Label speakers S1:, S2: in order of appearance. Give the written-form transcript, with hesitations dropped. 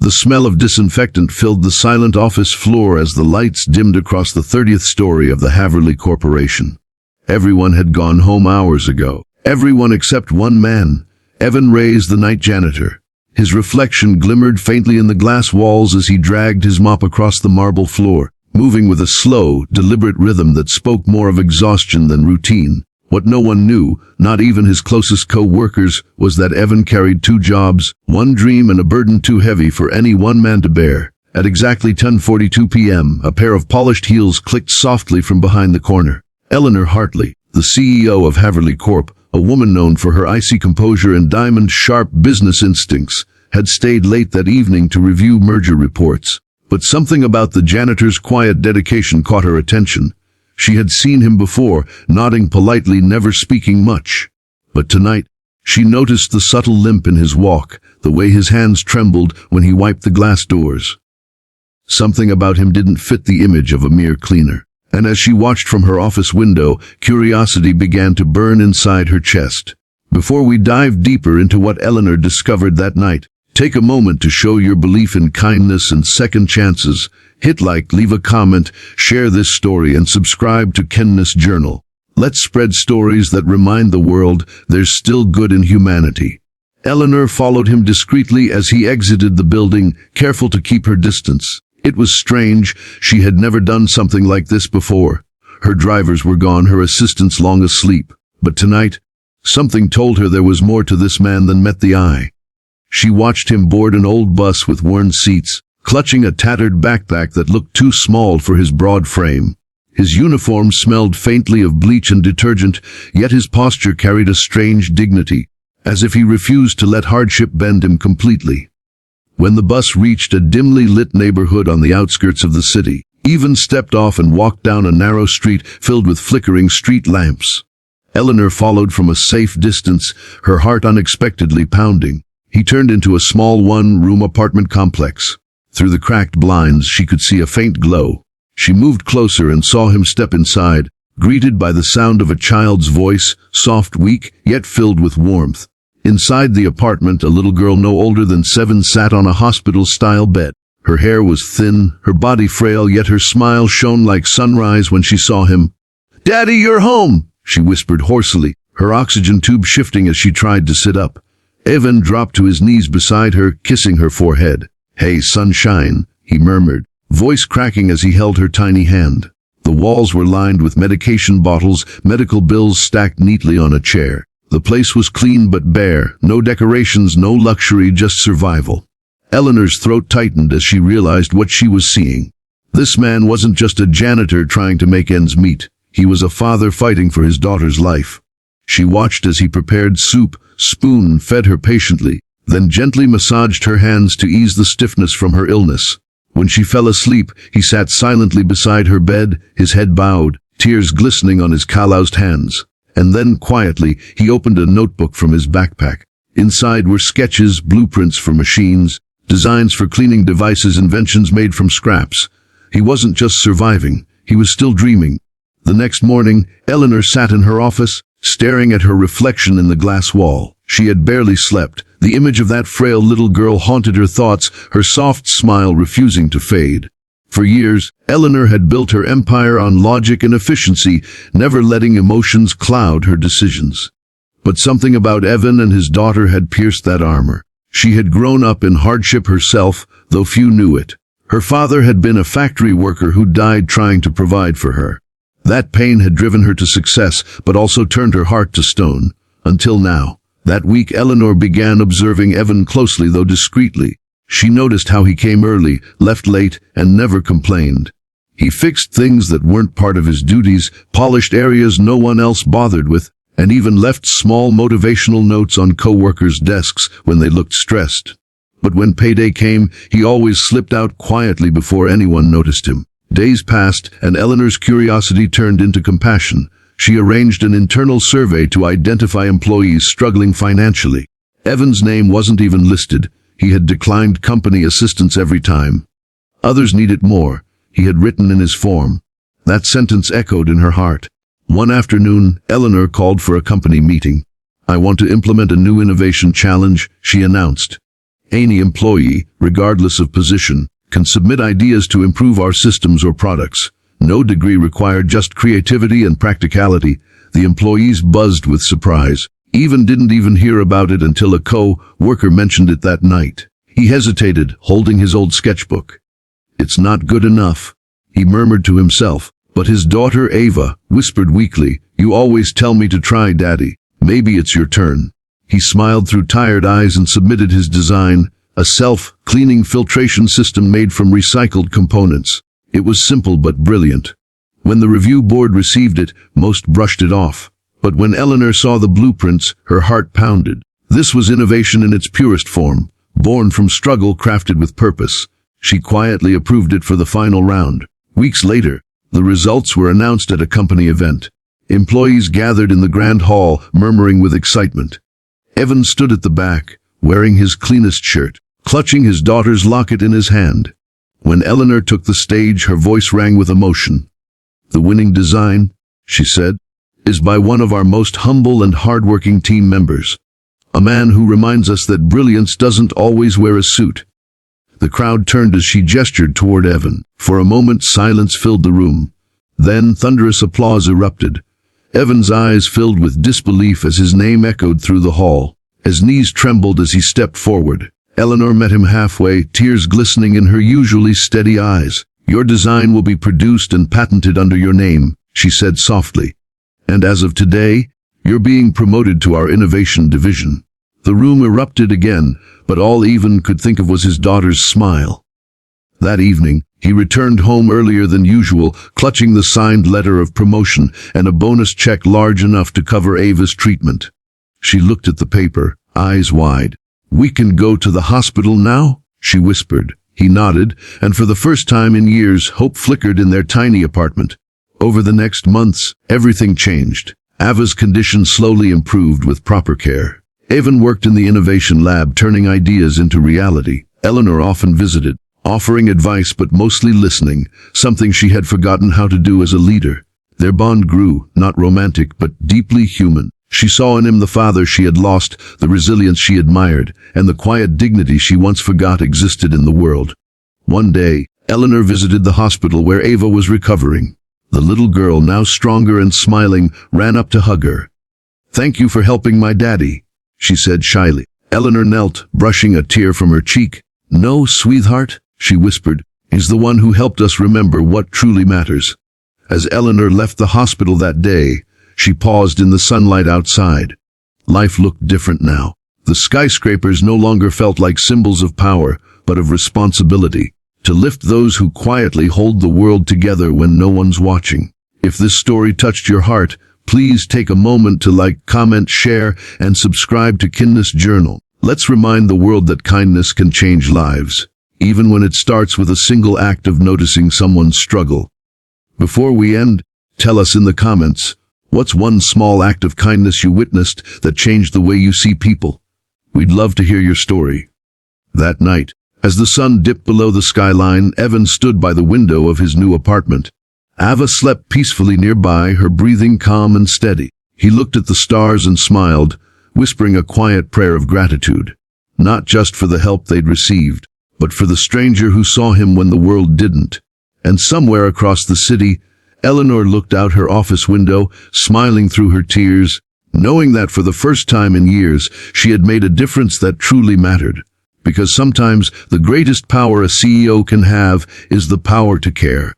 S1: The smell of disinfectant filled the silent office floor as the lights dimmed across the 30th story of the Haverly Corporation. Everyone had gone home hours ago. Everyone except one man, Evan Reyes, the night janitor. His reflection glimmered faintly in the glass walls as he dragged his mop across the marble floor, moving with a slow, deliberate rhythm that spoke more of exhaustion than routine. What no one knew, not even his closest co-workers, was that Evan carried two jobs, one dream and a burden too heavy for any one man to bear. At exactly 10:42 p.m., a pair of polished heels clicked softly from behind the corner. Eleanor Hartley, the CEO of Haverly Corp., a woman known for her icy composure and diamond-sharp business instincts, had stayed late that evening to review merger reports. But something about the janitor's quiet dedication caught her attention. She had seen him before, nodding politely, never speaking much. But tonight, she noticed the subtle limp in his walk, the way his hands trembled when he wiped the glass doors. Something about him didn't fit the image of a mere cleaner. And as she watched from her office window, curiosity began to burn inside her chest. Before we dive deeper into what Eleanor discovered that night, take a moment to show your belief in kindness and second chances. Hit like, leave a comment, share this story, and subscribe to Kindness Journal. Let's spread stories that remind the world there's still good in humanity. Eleanor followed him discreetly as he exited the building, careful to keep her distance. It was strange. She had never done something like this before. Her drivers were gone, her assistants long asleep. But tonight, something told her there was more to this man than met the eye. She watched him board an old bus with worn seats, clutching a tattered backpack that looked too small for his broad frame. His uniform smelled faintly of bleach and detergent, yet his posture carried a strange dignity, as if he refused to let hardship bend him completely. When the bus reached a dimly lit neighborhood on the outskirts of the city, Evan stepped off and walked down a narrow street filled with flickering street lamps. Eleanor followed from a safe distance, her heart unexpectedly pounding. He turned into a small one-room apartment complex. Through the cracked blinds, she could see a faint glow. She moved closer and saw him step inside, greeted by the sound of a child's voice, soft, weak, yet filled with warmth. Inside the apartment, a little girl no older than 7 sat on a hospital-style bed. Her hair was thin, her body frail, yet her smile shone like sunrise when she saw him. "Daddy, you're home!" she whispered hoarsely, her oxygen tube shifting as she tried to sit up. Evan dropped to his knees beside her, kissing her forehead. "Hey, sunshine," he murmured, voice cracking as he held her tiny hand. The walls were lined with medication bottles, medical bills stacked neatly on a chair. The place was clean but bare, no decorations, no luxury, just survival. Eleanor's throat tightened as she realized what she was seeing. This man wasn't just a janitor trying to make ends meet. He was a father fighting for his daughter's life. She watched as he prepared soup, spoon-fed her patiently, then gently massaged her hands to ease the stiffness from her illness. When she fell asleep, he sat silently beside her bed, his head bowed, tears glistening on his calloused hands. And then, quietly, he opened a notebook from his backpack. Inside were sketches, blueprints for machines, designs for cleaning devices, inventions made from scraps. He wasn't just surviving, he was still dreaming. The next morning, Eleanor sat in her office, staring at her reflection in the glass wall. She had barely slept. The image of that frail little girl haunted her thoughts, her soft smile refusing to fade. For years, Eleanor had built her empire on logic and efficiency, never letting emotions cloud her decisions. But something about Evan and his daughter had pierced that armor. She had grown up in hardship herself, though few knew it. Her father had been a factory worker who died trying to provide for her. That pain had driven her to success, but also turned her heart to stone. Until now. That week, Eleanor began observing Evan closely, though discreetly. She noticed how he came early, left late, and never complained. He fixed things that weren't part of his duties, polished areas no one else bothered with, and even left small motivational notes on co-workers' desks when they looked stressed. But when payday came, he always slipped out quietly before anyone noticed him. Days passed, and Eleanor's curiosity turned into compassion. She arranged an internal survey to identify employees struggling financially. Evan's name wasn't even listed. He had declined company assistance every time. Others needed more, he had written in his form. That sentence echoed in her heart. One afternoon, Eleanor called for a company meeting. "I want to implement a new innovation challenge," she announced. Any employee, regardless of position, can submit ideas to improve our systems or products. No degree required, just creativity and practicality. The employees buzzed with surprise. Didn't even hear about it until a co-worker mentioned it that night. He hesitated, holding his old sketchbook. "It's not good enough," he murmured to himself. But his daughter Ava whispered weakly, "You always tell me to try, Daddy. Maybe it's your turn." He smiled through tired eyes and submitted his design, a self-cleaning filtration system made from recycled components. It was simple but brilliant. When the review board received it, most brushed it off. But when Eleanor saw the blueprints, her heart pounded. This was innovation in its purest form, born from struggle, crafted with purpose. She quietly approved it for the final round. Weeks later, the results were announced at a company event. Employees gathered in the grand hall, murmuring with excitement. Evan stood at the back, wearing his cleanest shirt, clutching his daughter's locket in his hand. When Eleanor took the stage, her voice rang with emotion. "The winning design," she said, "is by one of our most humble and hardworking team members. A man who reminds us that brilliance doesn't always wear a suit." The crowd turned as she gestured toward Evan. For a moment, silence filled the room. Then thunderous applause erupted. Evan's eyes filled with disbelief as his name echoed through the hall. His knees trembled as he stepped forward. Eleanor met him halfway, tears glistening in her usually steady eyes. "Your design will be produced and patented under your name," she said softly. "And as of today, you're being promoted to our innovation division." The room erupted again, but all Evan could think of was his daughter's smile. That evening, he returned home earlier than usual, clutching the signed letter of promotion and a bonus check large enough to cover Ava's treatment. She looked at the paper, eyes wide. "We can go to the hospital now?" she whispered. He nodded, and for the first time in years, hope flickered in their tiny apartment. Over the next months, everything changed. Ava's condition slowly improved with proper care. Evan worked in the innovation lab, turning ideas into reality. Eleanor often visited, offering advice but mostly listening, something she had forgotten how to do as a leader. Their bond grew, not romantic but deeply human. She saw in him the father she had lost, the resilience she admired, and the quiet dignity she once forgot existed in the world. One day, Eleanor visited the hospital where Ava was recovering. The little girl, now stronger and smiling, ran up to hug her. "Thank you for helping my daddy," she said shyly. Eleanor knelt, brushing a tear from her cheek. "No, sweetheart," she whispered, "he's the one who helped us remember what truly matters." As Eleanor left the hospital that day, she paused in the sunlight outside. Life looked different now. The skyscrapers no longer felt like symbols of power, but of responsibility, to lift those who quietly hold the world together when no one's watching. If this story touched your heart, please take a moment to like, comment, share, and subscribe to Kindness Journal. Let's remind the world that kindness can change lives, even when it starts with a single act of noticing someone's struggle. Before we end, tell us in the comments, what's one small act of kindness you witnessed that changed the way you see people? We'd love to hear your story. That night, as the sun dipped below the skyline, Evan stood by the window of his new apartment. Ava slept peacefully nearby, her breathing calm and steady. He looked at the stars and smiled, whispering a quiet prayer of gratitude, not just for the help they'd received, but for the stranger who saw him when the world didn't. And somewhere across the city, Eleanor looked out her office window, smiling through her tears, knowing that for the first time in years, she had made a difference that truly mattered. Because sometimes the greatest power a CEO can have is the power to care.